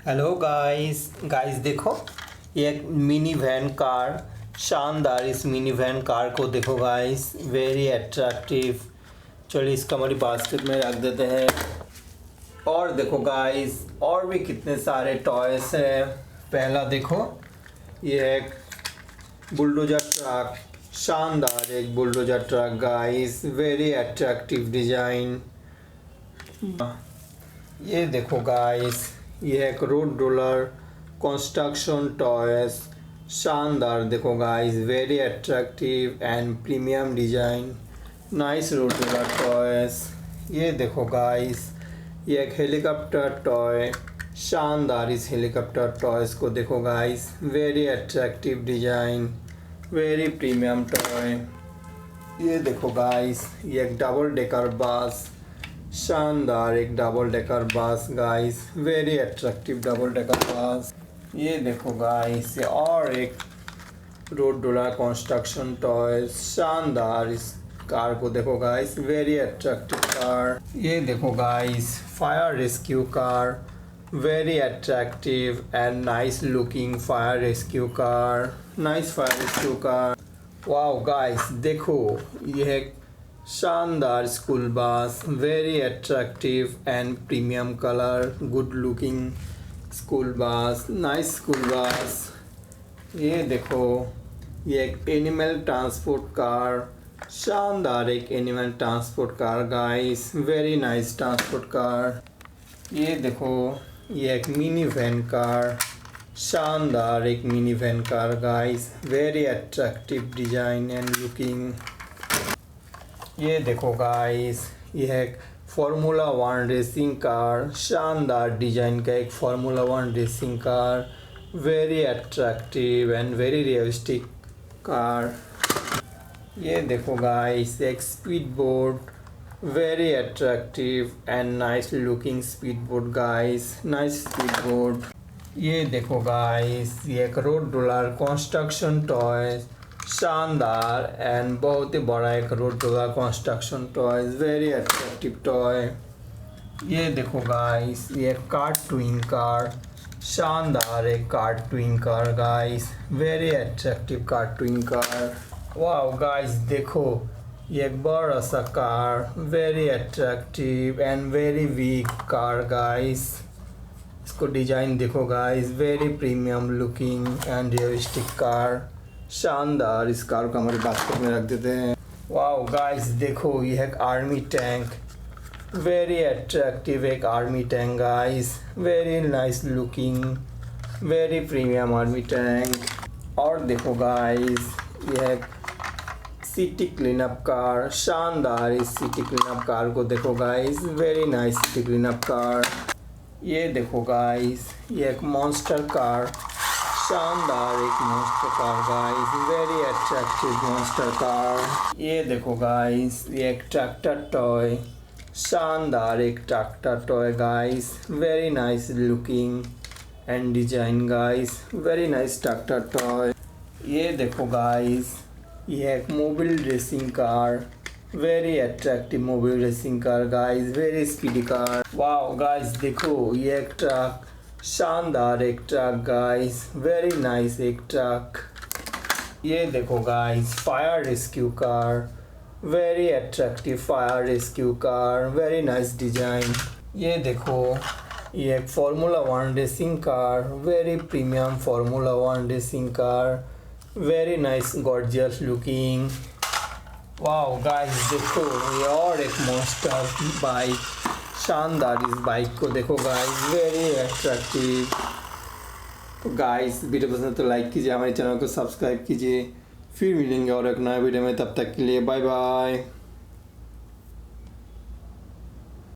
Hello guys देखो, ये एक मिनी वैन कार। शानदार इस मिनी वैन कार को देखो गाइस, वेरी अट्रैक्टिव। चलिए इसको हमारी बास्केट में रख देते हैं। और देखो गाइस, और भी कितने सारे टॉयस हैं। पहला देखो, ये एक बुलडोजर ट्रक। शानदार एक bulldozer truck guys, very attractive design. ये देखो गाइस, ये एक रोड रोलर कंस्ट्रक्शन टॉयस। शानदार देखो guys, very attractive and premium design, nice road roller toys. ये देखो गाइस, ये एक हेलीकॉप्टर टॉय। शानदार इस हेलीकॉप्टर टॉयस को देखो guys, very attractive design, very premium toy. ये देखो गाइस, ये एक डबल डेकर बस। शानदार एक double decker bus guys, very attractive double decker bus. ये देखो गाइस, ये और एक रोड रोलर कंस्ट्रक्शन टॉय। शानदार इस कार को देखो गाइस, वेरी अट्रैक्टिव कार। ये देखो guys, fire rescue car, very attractive and nice looking fire rescue car, nice fire rescue car. Wow guys देखो, ये शानदार school bus, very attractive and premium colour, good looking school bus, nice school bus. ये देखो, ये एक animal transport car. शानदार एक animal transport car guys, very nice transport car. ये देखो, ये एक मिनी वैन कार। शानदार एक mini van car guys, very attractive design and looking. ये देखो गाइस, यह एक फार्मूला 1 रेसिंग कार। शानदार डिजाइन का एक formula 1 racing car, very attractive and very realistic car. ये देखो गाइस, एक speed boat, very attractive and nice looking speed boat guys, nice speed boat. ये देखो गाइस, ये एक रोड रोलर कंस्ट्रक्शन टॉय। शानदार एंड बहुत ही बड़ा एक road roller construction toy, very attractive toy. ये देखो गाइस, ये कार ट्विन कार। शानदार एक car twin car guys, very attractive car twin car. Wow guys देखो, ये एक बड़ा सा car, very attractive and very weak car guys. इसको डिजाइन देखो guys, very premium looking and realistic car. शानदार इस कार को हमारे बास्केट में रख देते हैं। वाओ गाइस देखो, यह एक आर्मी टैंक, वेरी अट्रैक्टिव एक army tank guys, very nice looking, very premium army tank. और देखो गाइस, यह एक सिटी क्लीनअप कार। शानदार इस सिटी क्लीनअप कार को देखो guys, very nice city cleanup car. ये देखो गाइस, ये एक मॉन्स्टर कार। शानदार एक monster car guys, very attractive monster car. ये देखो गाइस, ये एक ट्रैक्टर टॉय। शानदार एक tractor toy guys, very nice looking and design guys, very nice tractor toy. ये देखो गाइस, ये एक mobile racing car, very attractive mobile racing car guys, very speedy car. Wow guys देखो, ये एक ट्रक। शानदार एक ट्रक गाइस, वेरी नाइस एक ट्रक। ये देखो guys, fire rescue car, very attractive fire rescue car, very nice design. ये देखो, ये एक formula 1 racing car, very premium formula 1 racing car, very nice gorgeous looking. Wow guys देखो, ये और एक मॉन्स्टर बाइक। शानदार इस बाइक को देखो गाइस, वेरी अट्रैक्टिव। तो गाइस वीडियो पसंद तो लाइक कीजिए, हमारे चैनल को सब्सक्राइब कीजिए। फिर मिलेंगे और एक नए वीडियो में, तब तक के लिए बाय बाय।